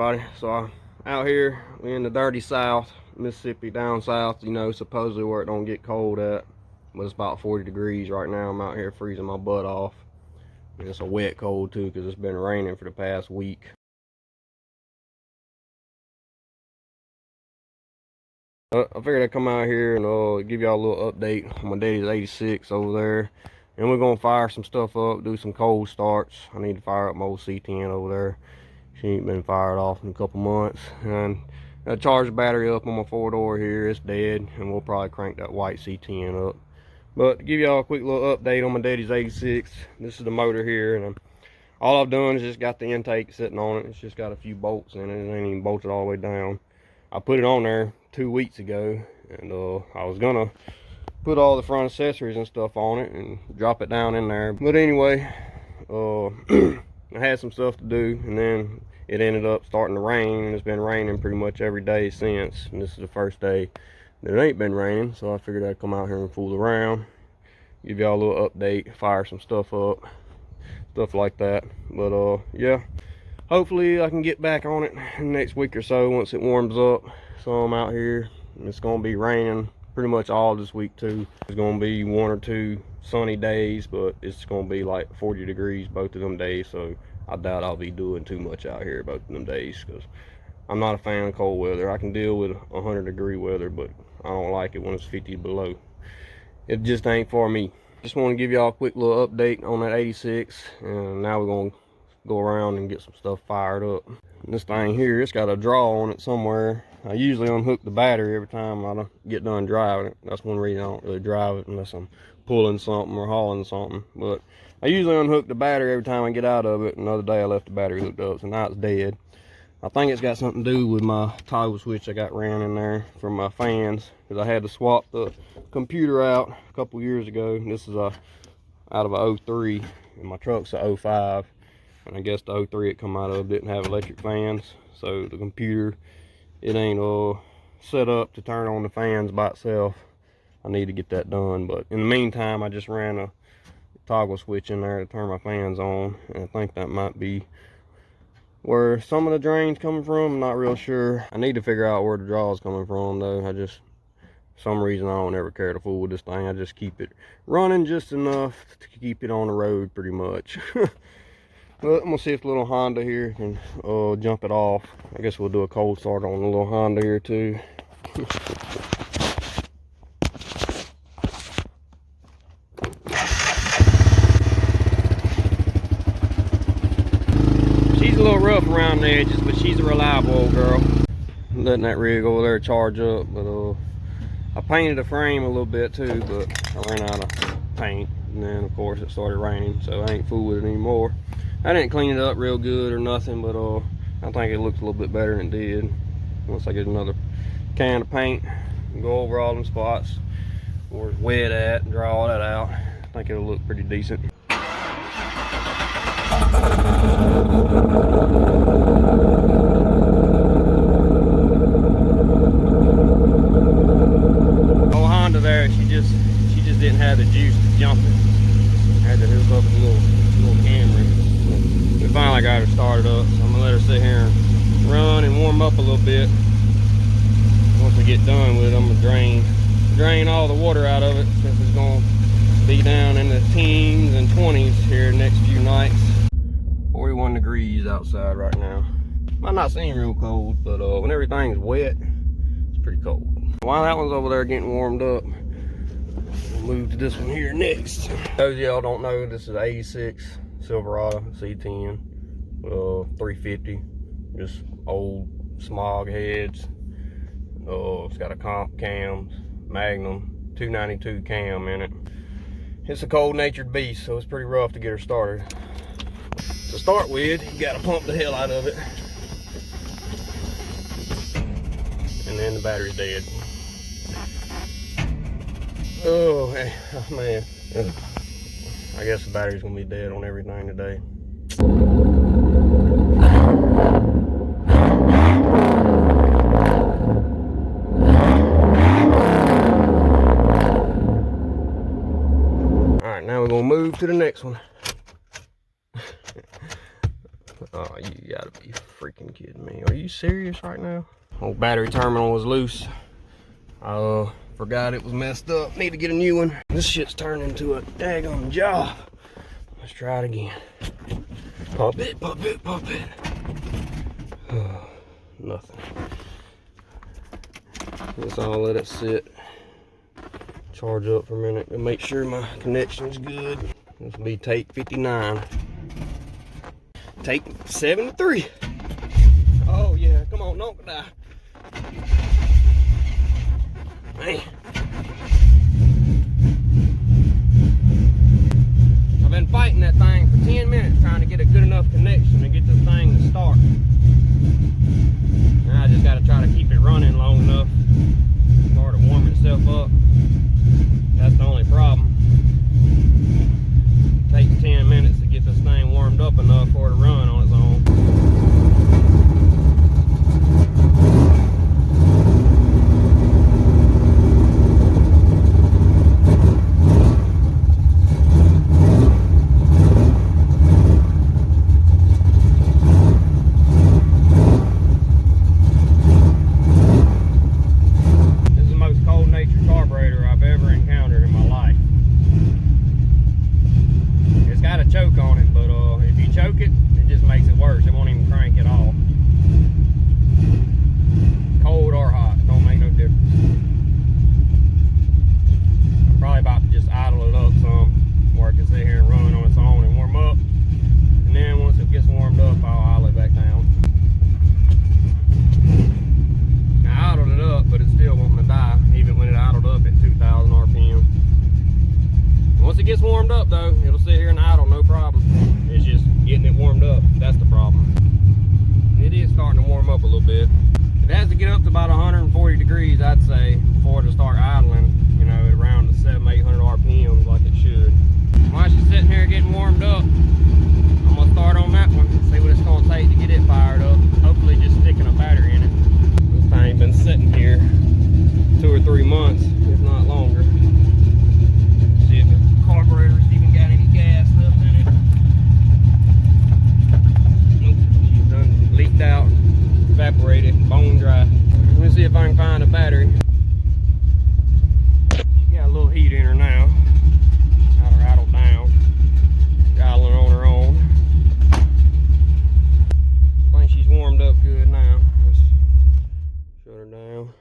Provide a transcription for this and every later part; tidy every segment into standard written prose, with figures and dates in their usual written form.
everybody. So out here, we in the dirty South, Mississippi, down south, you know, supposedly where it don't get cold at. But it's about 40 degrees right now. I'm out here freezing my butt off. And it's a wet cold too, because it's been raining for the past week. I figured I'd come out here and give y'all a little update on my daddy's 86 over there. And we're gonna fire some stuff up, do some cold starts. I need to fire up my old C10 over there. She ain't been fired off in a couple months. And I charged the battery up on my 4-door here. It's dead, and we'll probably crank that white C10 up. But to give y'all a quick little update on my daddy's 86, this is the motor here, and all I've done is just got the intake sitting on it. It's just got a few bolts in it. It ain't even bolted all the way down. I put it on there 2 weeks ago, and I was gonna put all the front accessories and stuff on it and drop it down in there. But anyway, I had some stuff to do, and then it ended up starting to rain, and it's been raining pretty much every day since. And this is the first day that it ain't been raining, so I figured I'd come out here and fool around, give y'all a little update, fire some stuff up, stuff like that. But yeah, hopefully I can get back on it in the next week or so once it warms up. So I'm out here, and it's gonna be raining pretty much all this week too. There's gonna be 1 or 2 sunny days, but it's gonna be like 40 degrees both of them days, so I doubt I'll be doing too much out here both of them days, because I'm not a fan of cold weather. I can deal with 100-degree weather, but I don't like it when it's 50 below. It just ain't for me. Just want to give y'all a quick little update on that 86, and now we're gonna go around and get some stuff fired up. And this thing here, it's got a draw on it somewhere. I usually unhook the battery every time I get done driving it. That's one reason I don't really drive it unless I'm pulling something or hauling something. But I usually unhook the battery every time I get out of it. Another day I left the battery hooked up, so now it's dead. I think it's got something to do with my toggle switch I got ran in there from my fans, because I had to swap the computer out a couple years ago. This is out of a 03, and my truck's a 05. And I guess the 03 it come out of didn't have electric fans, so the computer, it ain't set up to turn on the fans by itself. I need to get that done, but in the meantime I just ran a toggle switch in there to turn my fans on, and I think that might be where some of the drain's coming from. I'm not real sure. I need to figure out where the draw is coming from though. Some reason I don't ever care to fool with this thing. I just keep it running just enough to keep it on the road pretty much. But I'm gonna see if the little Honda here can jump it off. I guess we'll do a cold start on the little Honda here too. She's a little rough around the edges, but she's a reliable old girl. I'm letting that rig over there charge up, but I painted the frame a little bit too, but I ran out of paint, and then of course it started raining, so I ain't fool with it anymore. I didn't clean it up real good or nothing, but I think it looks a little bit better than it did. Once I get another can of paint and go over all them spots where it's wet at and dry all that out, I think it'll look pretty decent. Oh, Honda there, she just didn't have the juice to jump it. I had to hook up a little camera. We finally got her started up, so I'm gonna let her sit here and run and warm up a little bit. Once we get done with it, I'm gonna drain all the water out of it, since it's gonna be down in the teens and 20s here next few nights. 41 degrees outside right now. Might not seem real cold, but when everything's wet, it's pretty cold. While that one's over there getting warmed up, we'll move to this one here next. Those of y'all don't know, this is 86 Silverado C10, 350, just old smog heads. It's got a comp cam, magnum, 292 cam in it. It's a cold-natured beast, so it's pretty rough to get her started. To start with, you gotta pump the hell out of it, and then the battery's dead. Oh, hey, oh man. Ugh. I guess the battery's gonna be dead on everything today. All right, now we're gonna move to the next one. Oh, you gotta be freaking kidding me. Are you serious right now? Old battery terminal was loose. I forgot it was messed up. Need to get a new one. This shit's turned into a daggone job. Let's try it again. Pump it, pump it, pump it. Nothing. Let's all let it sit. Charge up for a minute and make sure my connection's good. This will be take 59. Take 73. Oh yeah, come on, don't die. Man. I've been fighting that thing for 10 minutes trying to get a good enough connection to get this thing to start. Now I just gotta try to keep it running long enough for it to warm itself up. That's the only problem. It takes 10 minutes to get this thing warmed up enough for it to run on its own. Warmed up though, it'll sit here and idle no problem. It's just getting it warmed up, that's the problem. It is starting to warm up a little bit. It has to get up to about 140 degrees, I'd say, before it'll start idling, you know, at around the 700-800 RPMs like it should. While she's sitting here getting warmed up, I'm gonna start on that one, see what it's gonna take to get it fired up. Hopefully just sticking a battery in it. This thing's been sitting here 2 or 3 months, if not longer. See if the carburetor's even got any gas left in it. Nope, she's done leaked out, evaporated, bone dry. Let me see if I can find a battery. Got a little heat in her now. Got her idled down, idling on her own. I think she's warmed up good now. Let's shut her down.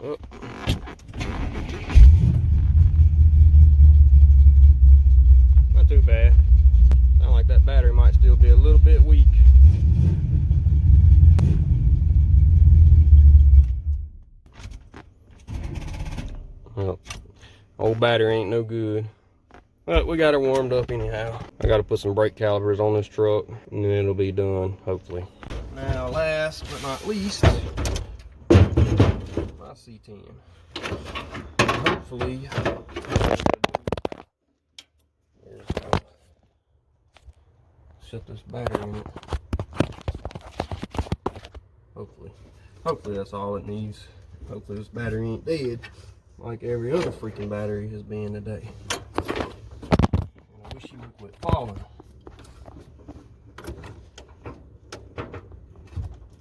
Oh. Not too bad. Sound like that battery might still be a little bit weak. Well, old battery ain't no good. But we got her warmed up anyhow. I gotta put some brake calipers on this truck and then it'll be done, hopefully. Now last but not least, my C10. Hopefully, set this battery in it. Hopefully that's all it needs. Hopefully this battery ain't dead like every other freaking battery has been today. And I wish you would quit falling.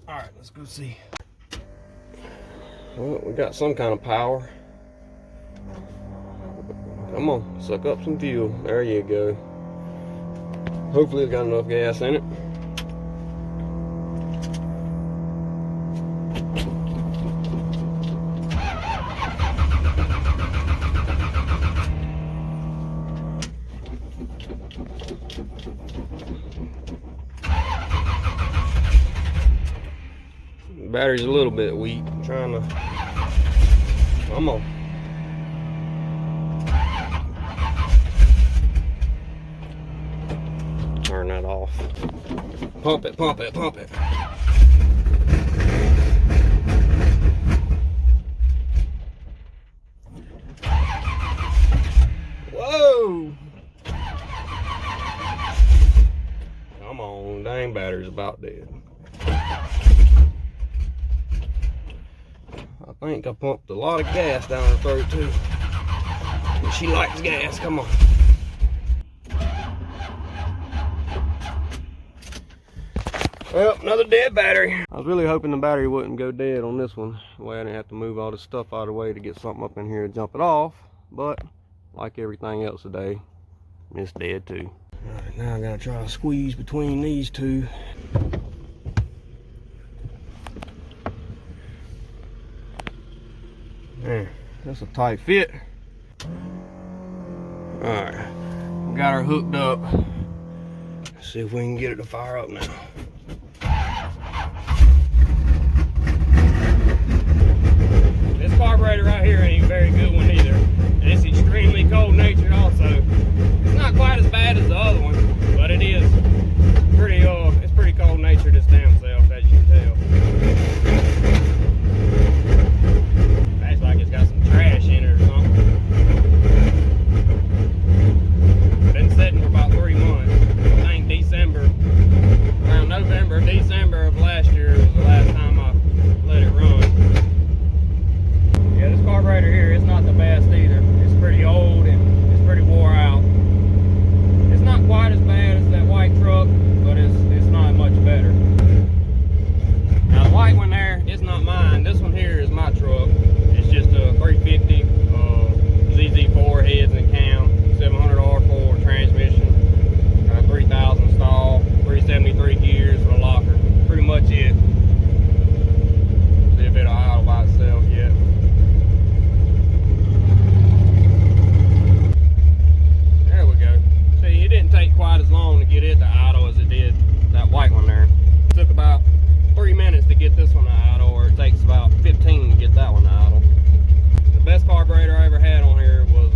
All right, let's go see. Well, we got some kind of power. Come on, suck up some fuel. There you go. Hopefully it's got enough gas in it. The battery's a little bit weak. I'm trying to. Come on. Turn that off. Pump it, pump it, pump it. Whoa! Come on, dang battery's about dead. I think I pumped a lot of gas down her throat too. She likes gas, come on. Well, another dead battery. I was really hoping the battery wouldn't go dead on this one. That way I didn't have to move all this stuff out of the way to get something up in here to jump it off. But like everything else today, it's dead too. All right, now I gotta try to squeeze between these two. Man, that's a tight fit. All right, we got her hooked up. Let's see if we can get it to fire up now. This carburetor right here ain't a very good one either. And it's extremely cold natured also. It's not quite as bad as the other one, but it is pretty it's pretty cold natured its damn self, as you can tell. Acts like it's got some trash in it or something. Been sitting for about 3 months. I think December, around November, December of last year was the last time I let it run. Yeah, this carburetor here is not the best either. It's pretty old and it's pretty wore out. It's not quite as bad as that white truck, but it's not much better. Now the white one there, it's not mine. This one here is my truck. It's just a 350 ZZ4 heads and cam, 700 R4 transmission, 3000 stall, 373 gears for the locker. Pretty much it. See if it'll idle by itself yet. There we go. See, it didn't take quite as long to get it to idle as it did that white one there. It took about 3 minutes to get this one to idle, or it takes about 15 to get that one to idle. The best carburetor I ever had on here was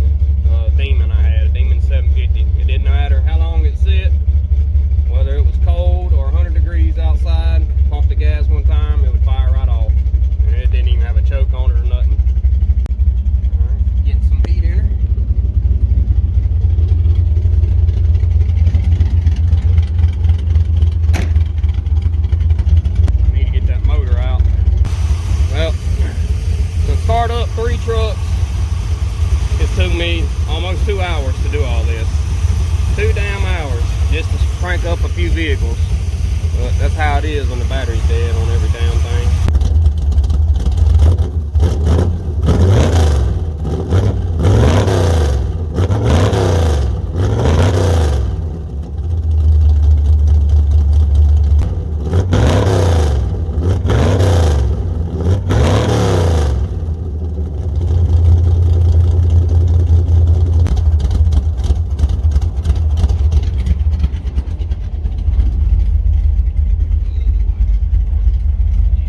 a Demon I had, a Demon 750. It didn't matter how long it sit, whether it was cold or 100 degrees outside, pumped the gas one time, it would fire right off. And it didn't even have a choke on it or nothing. Alright, getting some heat in her. I need to get that motor out. Well, to start up 3 trucks, it took me almost 2 hours to do all this. 2 damn hours just to crank up a few vehicles. But that's how it is when the battery's dead on every damn thing.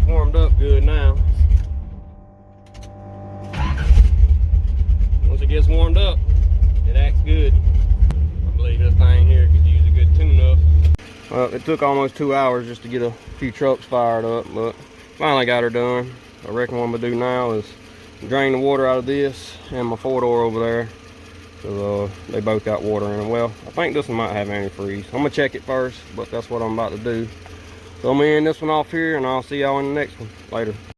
Warmed up good now. Once it gets warmed up, it acts good. I believe this thing here could use a good tune-up. Well, it took almost 2 hours just to get a few trucks fired up, but finally got her done. I reckon what I'm gonna do now is drain the water out of this and my 4-door over there, because they both got water in them. Well, I think this one might have antifreeze. I'm gonna check it first, but that's what I'm about to do. So I'm gonna end this one off here, and I'll see y'all in the next one. Later.